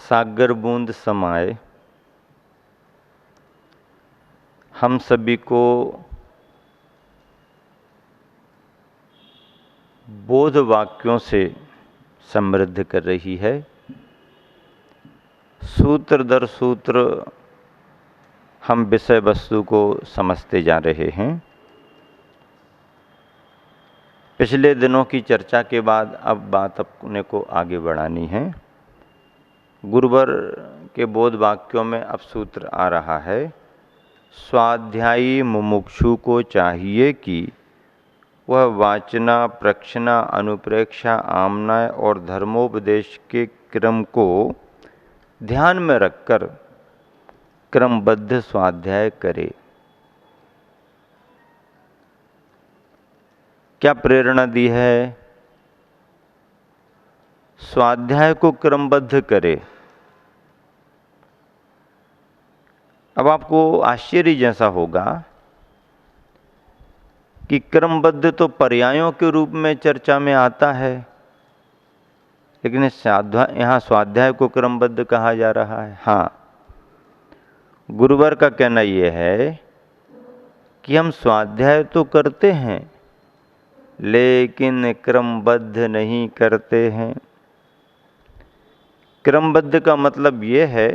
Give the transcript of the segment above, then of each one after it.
सागर बूंद समाए हम सभी को बोध वाक्यों से समृद्ध कर रही है। सूत्र दर सूत्र हम विषय वस्तु को समझते जा रहे हैं। पिछले दिनों की चर्चा के बाद अब बात अपने को आगे बढ़ानी है। गुरुवर के बोध वाक्यों में अब सूत्र आ रहा है, स्वाध्यायी मुमुक्षु को चाहिए कि वह वाचना, प्रक्षना, अनुप्रेक्षा, आमना और धर्मोपदेश के क्रम को ध्यान में रखकर क्रमबद्ध स्वाध्याय करे। क्या प्रेरणा दी है? स्वाध्याय को क्रमबद्ध करे। अब आपको आश्चर्य जैसा होगा कि क्रमबद्ध तो पर्यायों के रूप में चर्चा में आता है, लेकिन यहाँ स्वाध्याय को क्रमबद्ध कहा जा रहा है। हाँ, गुरुवर का कहना यह है कि हम स्वाध्याय तो करते हैं लेकिन क्रमबद्ध नहीं करते हैं। क्रमबद्ध का मतलब यह है,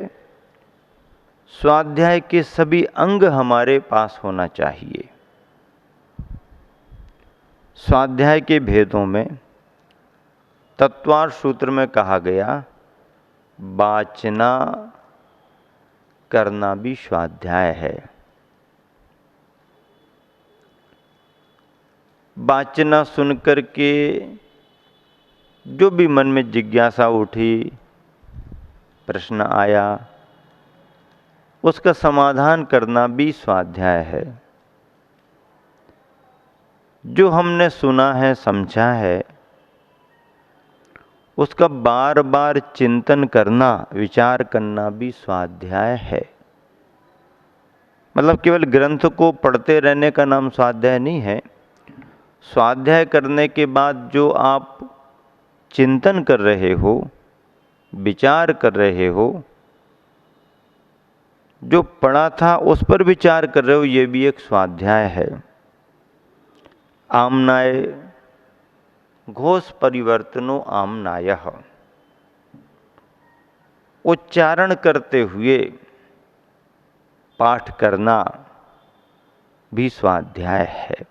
स्वाध्याय के सभी अंग हमारे पास होना चाहिए। स्वाध्याय के भेदों में तत्वार सूत्र में कहा गया, वाचना करना भी स्वाध्याय है। वाचना सुनकर के जो भी मन में जिज्ञासा उठी, प्रश्न आया, उसका समाधान करना भी स्वाध्याय है। जो हमने सुना है, समझा है, उसका बार बार चिंतन करना, विचार करना भी स्वाध्याय है। मतलब केवल ग्रंथ को पढ़ते रहने का नाम स्वाध्याय नहीं है। स्वाध्याय करने के बाद जो आप चिंतन कर रहे हो, विचार कर रहे हो, जो पढ़ा था उस पर विचार कर रहे हो, ये भी एक स्वाध्याय है। आमनाय घोष परिवर्तनो आमनायः, उच्चारण करते हुए पाठ करना भी स्वाध्याय है।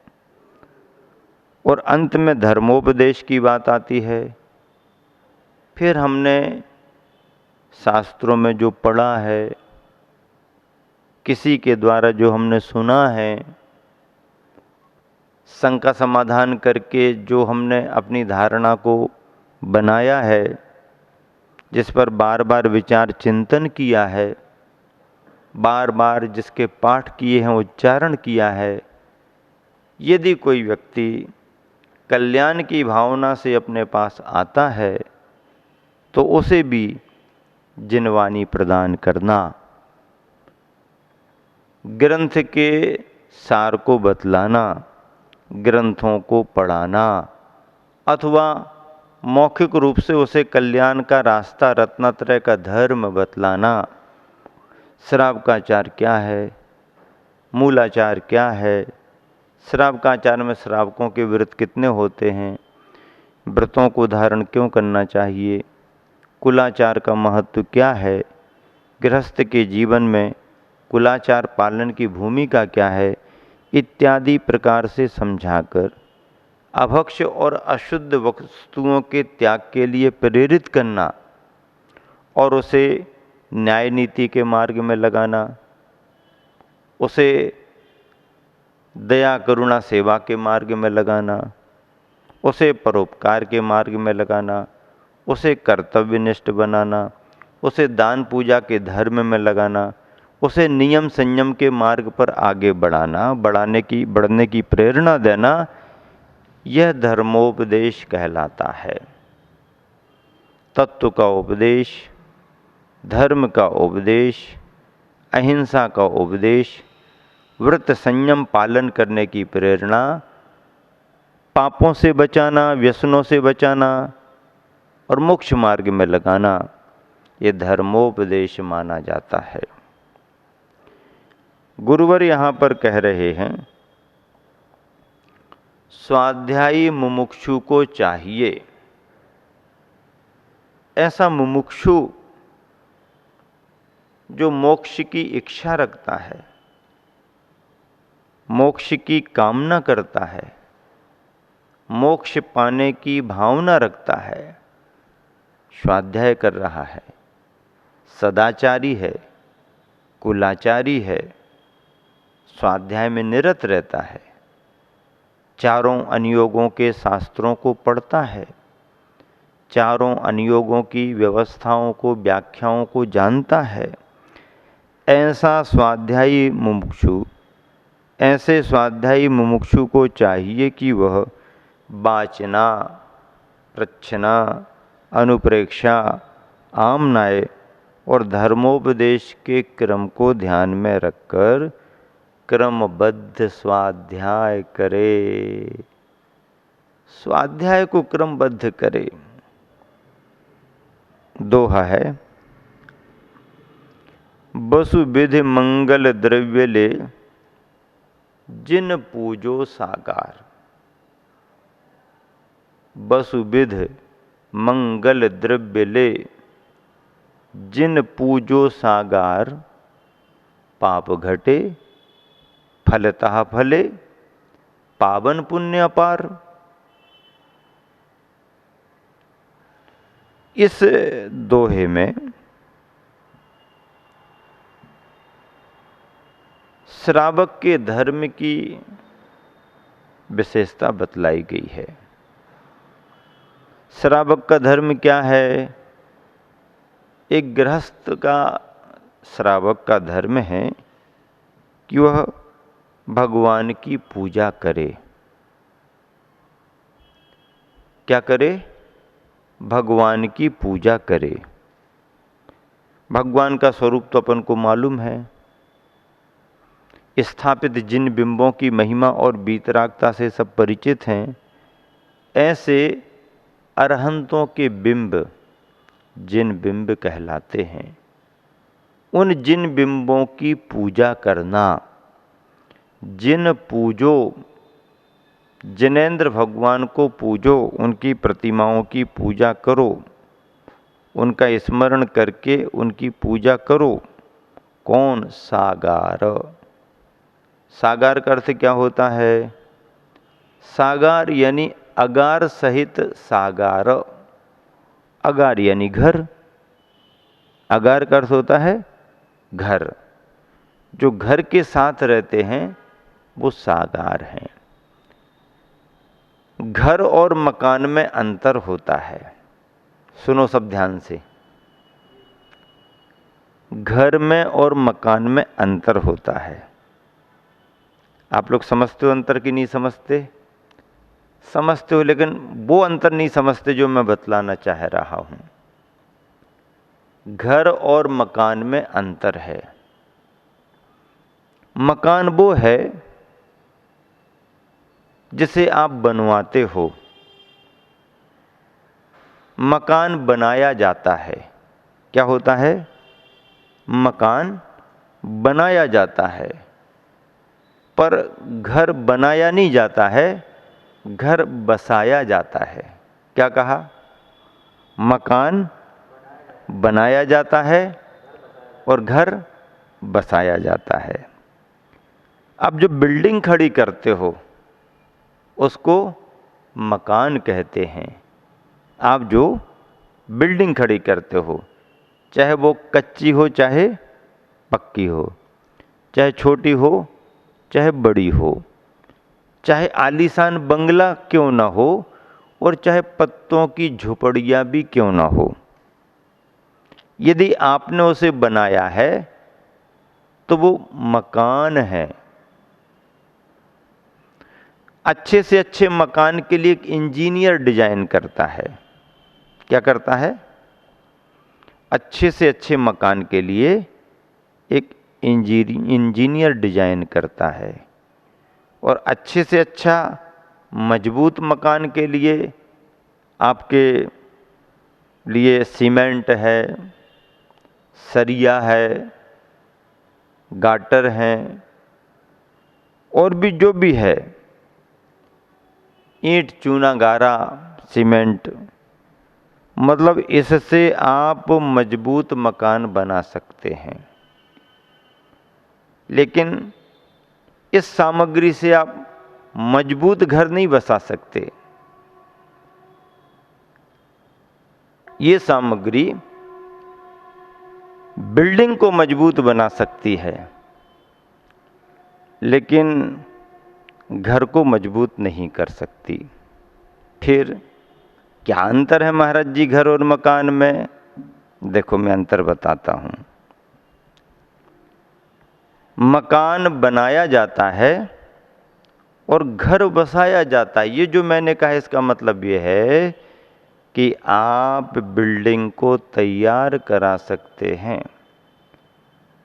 और अंत में धर्मोपदेश की बात आती है। फिर हमने शास्त्रों में जो पढ़ा है, किसी के द्वारा जो हमने सुना है, शंका समाधान करके जो हमने अपनी धारणा को बनाया है, जिस पर बार बार विचार चिंतन किया है, बार बार जिसके पाठ किए हैं, उच्चारण किया है, यदि कोई व्यक्ति कल्याण की भावना से अपने पास आता है तो उसे भी जिनवानी प्रदान करना, ग्रंथ के सार को बतलाना, ग्रंथों को पढ़ाना, अथवा मौखिक रूप से उसे कल्याण का रास्ता, रत्नत्रय का धर्म बतलाना। श्राव का आचार क्या है, मूलाचार क्या है, श्राव का आचार में श्रावकों के व्रत कितने होते हैं, व्रतों को धारण क्यों करना चाहिए, कुलाचार का महत्व क्या है, गृहस्थ के जीवन में कुलाचार पालन की भूमिका क्या है, इत्यादि प्रकार से समझाकर अभक्ष्य और अशुद्ध वस्तुओं के त्याग के लिए प्रेरित करना और उसे न्याय नीति के मार्ग में लगाना, उसे दया करुणा सेवा के मार्ग में लगाना, उसे परोपकार के मार्ग में लगाना, उसे कर्तव्यनिष्ठ बनाना, उसे दान पूजा के धर्म में लगाना, उसे नियम संयम के मार्ग पर आगे बढ़ने की प्रेरणा देना, यह धर्मोपदेश कहलाता है। तत्व का उपदेश, धर्म का उपदेश, अहिंसा का उपदेश, व्रत संयम पालन करने की प्रेरणा, पापों से बचाना, व्यसनों से बचाना और मोक्ष मार्ग में लगाना, ये धर्मोपदेश माना जाता है। गुरुवर यहाँ पर कह रहे हैं, स्वाध्यायी मुमुक्षु को चाहिए, ऐसा मुमुक्षु जो मोक्ष की इच्छा रखता है, मोक्ष की कामना करता है, मोक्ष पाने की भावना रखता है, स्वाध्याय कर रहा है, सदाचारी है, कुलाचारी है, स्वाध्याय में निरत रहता है, चारों अनुयोगों के शास्त्रों को पढ़ता है, चारों अनुयोगों की व्यवस्थाओं को, व्याख्याओं को जानता है, ऐसा स्वाध्यायी मुमुक्षु, ऐसे स्वाध्यायी मुमुक्षु को चाहिए कि वह वाचना, प्रच्छना, अनुप्रेक्षा, आमनाय और धर्मोपदेश के क्रम को ध्यान में रखकर क्रमबद्ध स्वाध्याय करे, स्वाध्याय को क्रमबद्ध करे। दोहा है, वसुविधि मंगल द्रव्य ले जिन पूजो सागार। वसुविध मंगल द्रव्य ले जिन पूजो सागार, पाप घटे फलतः फले पावन पुण्य अपार। इस दोहे में श्रावक के धर्म की विशेषता बतलाई गई है। श्रावक का धर्म क्या है? एक गृहस्थ का, श्रावक का धर्म है कि वह भगवान की पूजा करे। क्या करे? भगवान की पूजा करे। भगवान का स्वरूप तो अपन को मालूम है। स्थापित जिन बिंबों की महिमा और वीतरागता से सब परिचित हैं, ऐसे अरहंतों के बिंब जिन बिंब कहलाते हैं, उन जिन बिंबों की पूजा करना, जिन पूजो, जिनेंद्र भगवान को पूजो, उनकी प्रतिमाओं की पूजा करो, उनका स्मरण करके उनकी पूजा करो। कौन? सागार। सागार का अर्थ क्या होता है? सागार यानी अगार सहित सागार। अगार यानी घर। अगार का अर्थ होता है घर। जो घर के साथ रहते हैं वो सागार हैं। घर और मकान में अंतर होता है। सुनो सब ध्यान से। घर में और मकान में अंतर होता है। आप लोग समझते हो अंतर कि नहीं समझते? समझते हो, लेकिन वो अंतर नहीं समझते जो मैं बतलाना चाह रहा हूं। घर और मकान में अंतर है। मकान वो है जिसे आप बनवाते हो। मकान बनाया जाता है। क्या होता है? मकान बनाया जाता है। पर घर बनाया नहीं जाता है, घर बसाया जाता है। क्या कहा? मकान बनाया जाता है और घर बसाया जाता है। अब जो बिल्डिंग खड़ी करते हो उसको मकान कहते हैं। आप जो बिल्डिंग खड़ी करते हो, चाहे वो कच्ची हो चाहे पक्की हो, चाहे छोटी हो चाहे बड़ी हो, चाहे आलीशान बंगला क्यों ना हो और चाहे पत्तों की झोपड़ियां भी क्यों ना हो, यदि आपने उसे बनाया है तो वो मकान है। अच्छे से अच्छे मकान के लिए एक इंजीनियर डिजाइन करता है। क्या करता है? अच्छे से अच्छे मकान के लिए एक इंजीनियर डिजाइन करता है। और अच्छे से अच्छा मजबूत मकान के लिए आपके लिए सीमेंट है, सरिया है, गाटर हैं, और भी जो भी है, ईंट, चूना, गारा, सीमेंट, मतलब इससे आप मजबूत मकान बना सकते हैं। लेकिन इस सामग्री से आप मजबूत घर नहीं बसा सकते। ये सामग्री बिल्डिंग को मजबूत बना सकती है, लेकिन घर को मजबूत नहीं कर सकती। फिर क्या अंतर है महाराज जी घर और मकान में? देखो मैं अंतर बताता हूं। मकान बनाया जाता है और घर बसाया जाता है। ये जो मैंने कहा इसका मतलब ये है कि आप बिल्डिंग को तैयार करा सकते हैं।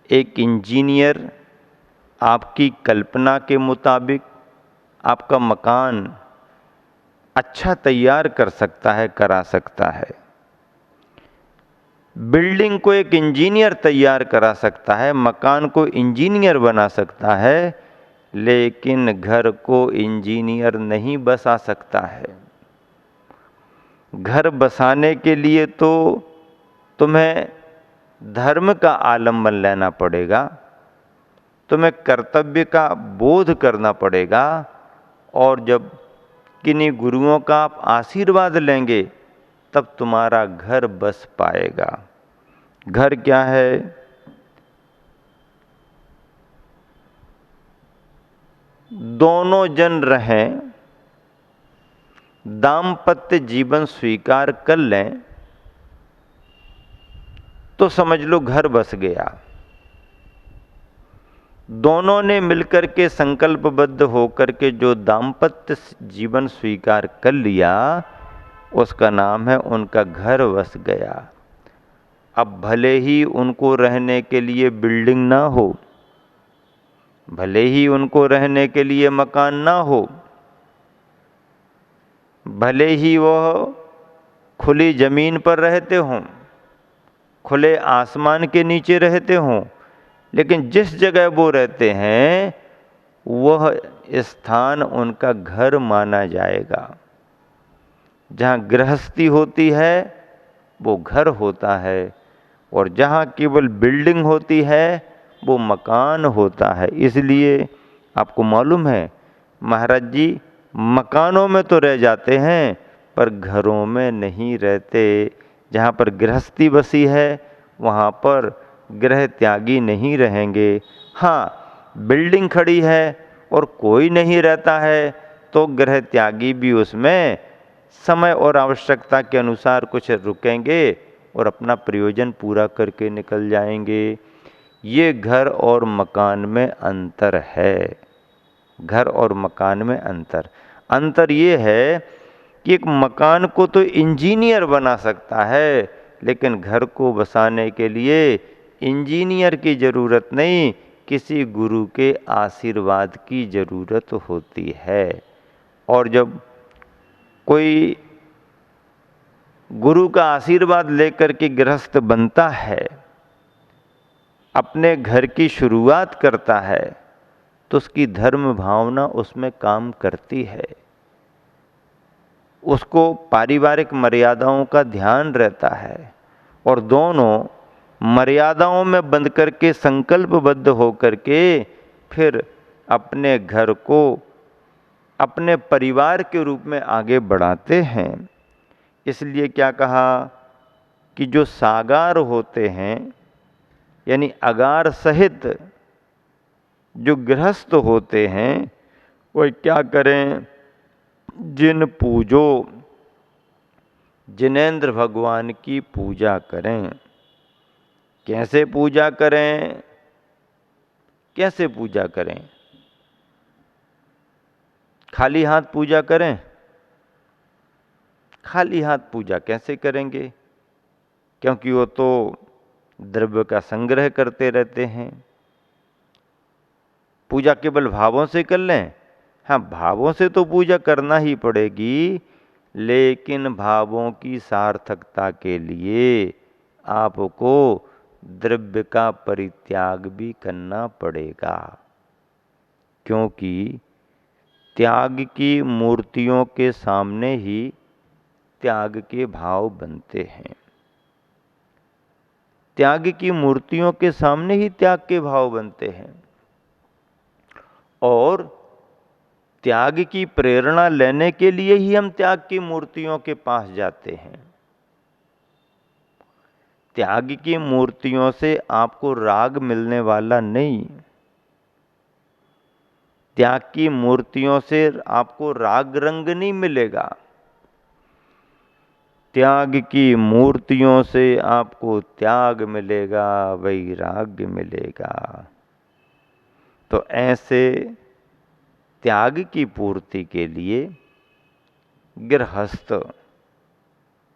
एक इंजीनियर आपकी कल्पना के मुताबिक आपका मकान अच्छा तैयार कर सकता है, करा सकता है। बिल्डिंग को एक इंजीनियर तैयार करा सकता है, मकान को इंजीनियर बना सकता है, लेकिन घर को इंजीनियर नहीं बसा सकता है। घर बसाने के लिए तो तुम्हें धर्म का आलम्बन लेना पड़ेगा, तुम्हें कर्तव्य का बोध करना पड़ेगा, और जब किन्हीं गुरुओं का आप आशीर्वाद लेंगे तब तुम्हारा घर बस पाएगा। घर क्या है? दोनों जन रहें, दाम्पत्य जीवन स्वीकार कर लें तो समझ लो घर बस गया। दोनों ने मिलकर के संकल्पबद्ध होकर के जो दाम्पत्य जीवन स्वीकार कर लिया, उसका नाम है उनका घर बस गया। अब भले ही उनको रहने के लिए बिल्डिंग ना हो, भले ही उनको रहने के लिए मकान ना हो, भले ही वह खुली जमीन पर रहते हों, खुले आसमान के नीचे रहते हों, लेकिन जिस जगह वो रहते हैं वह स्थान उनका घर माना जाएगा। जहाँ गृहस्थी होती है वो घर होता है, और जहाँ केवल बिल्डिंग होती है वो मकान होता है। इसलिए आपको मालूम है महाराज जी मकानों में तो रह जाते हैं पर घरों में नहीं रहते। जहाँ पर गृहस्थी बसी है वहाँ पर गृह त्यागी नहीं रहेंगे। हाँ, बिल्डिंग खड़ी है और कोई नहीं रहता है तो गृह त्यागी भी उसमें समय और आवश्यकता के अनुसार कुछ रुकेंगे और अपना प्रयोजन पूरा करके निकल जाएंगे। ये घर और मकान में अंतर है। घर और मकान में अंतर ये है कि एक मकान को तो इंजीनियर बना सकता है, लेकिन घर को बसाने के लिए इंजीनियर की ज़रूरत नहीं, किसी गुरु के आशीर्वाद की ज़रूरत होती है। और जब कोई गुरु का आशीर्वाद लेकर के गृहस्थ बनता है, अपने घर की शुरुआत करता है, तो उसकी धर्म भावना उसमें काम करती है। उसको पारिवारिक मर्यादाओं का ध्यान रहता है और दोनों मर्यादाओं में बंध करके संकल्पबद्ध होकर के फिर अपने घर को अपने परिवार के रूप में आगे बढ़ाते हैं। इसलिए क्या कहा कि जो सागार होते हैं यानी अगार सहित जो गृहस्थ होते हैं वो क्या करें? जिन पूजो, जिनेंद्र भगवान की पूजा करें। कैसे पूजा करें? कैसे पूजा करें? खाली हाथ पूजा करें? खाली हाथ पूजा कैसे करेंगे? क्योंकि वो तो द्रव्य का संग्रह करते रहते हैं। पूजा केवल भावों से कर लें? हाँ, भावों से तो पूजा करना ही पड़ेगी, लेकिन भावों की सार्थकता के लिए आपको द्रव्य का परित्याग भी करना पड़ेगा, क्योंकि त्याग की मूर्तियों के सामने ही त्याग के भाव बनते हैं। त्याग की मूर्तियों के सामने ही त्याग के भाव बनते हैं और त्याग की प्रेरणा लेने के लिए ही हम त्याग की मूर्तियों के पास जाते हैं। त्याग की मूर्तियों से आपको राग मिलने वाला नहीं। त्याग की मूर्तियों से आपको राग रंग नहीं मिलेगा। त्याग की मूर्तियों से आपको त्याग मिलेगा, वैराग्य मिलेगा। तो ऐसे त्याग की पूर्ति के लिए गृहस्थ,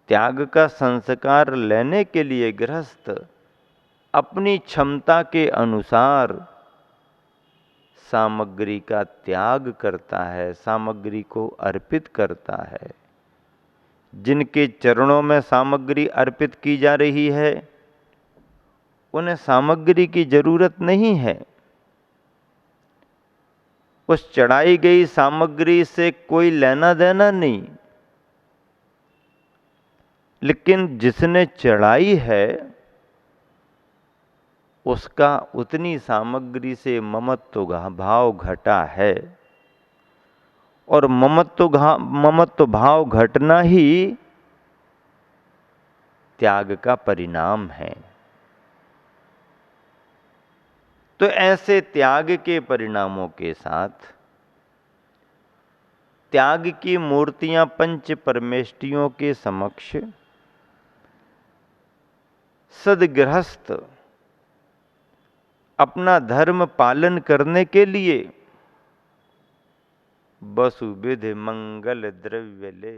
त्याग का संस्कार लेने के लिए गृहस्थ अपनी क्षमता के अनुसार सामग्री का त्याग करता है, सामग्री को अर्पित करता है। जिनके चरणों में सामग्री अर्पित की जा रही है, उन्हें सामग्री की जरूरत नहीं है। उस चढ़ाई गई सामग्री से कोई लेना देना नहीं, लेकिन जिसने चढ़ाई है उसका उतनी सामग्री से ममत्व भाव घटा है, और ममत्व भाव घटना ही त्याग का परिणाम है। तो ऐसे त्याग के परिणामों के साथ त्याग की मूर्तियां पंच परमेष्टियों के समक्ष सदगृहस्थ अपना धर्म पालन करने के लिए वसुविध मंगल द्रव्य ले।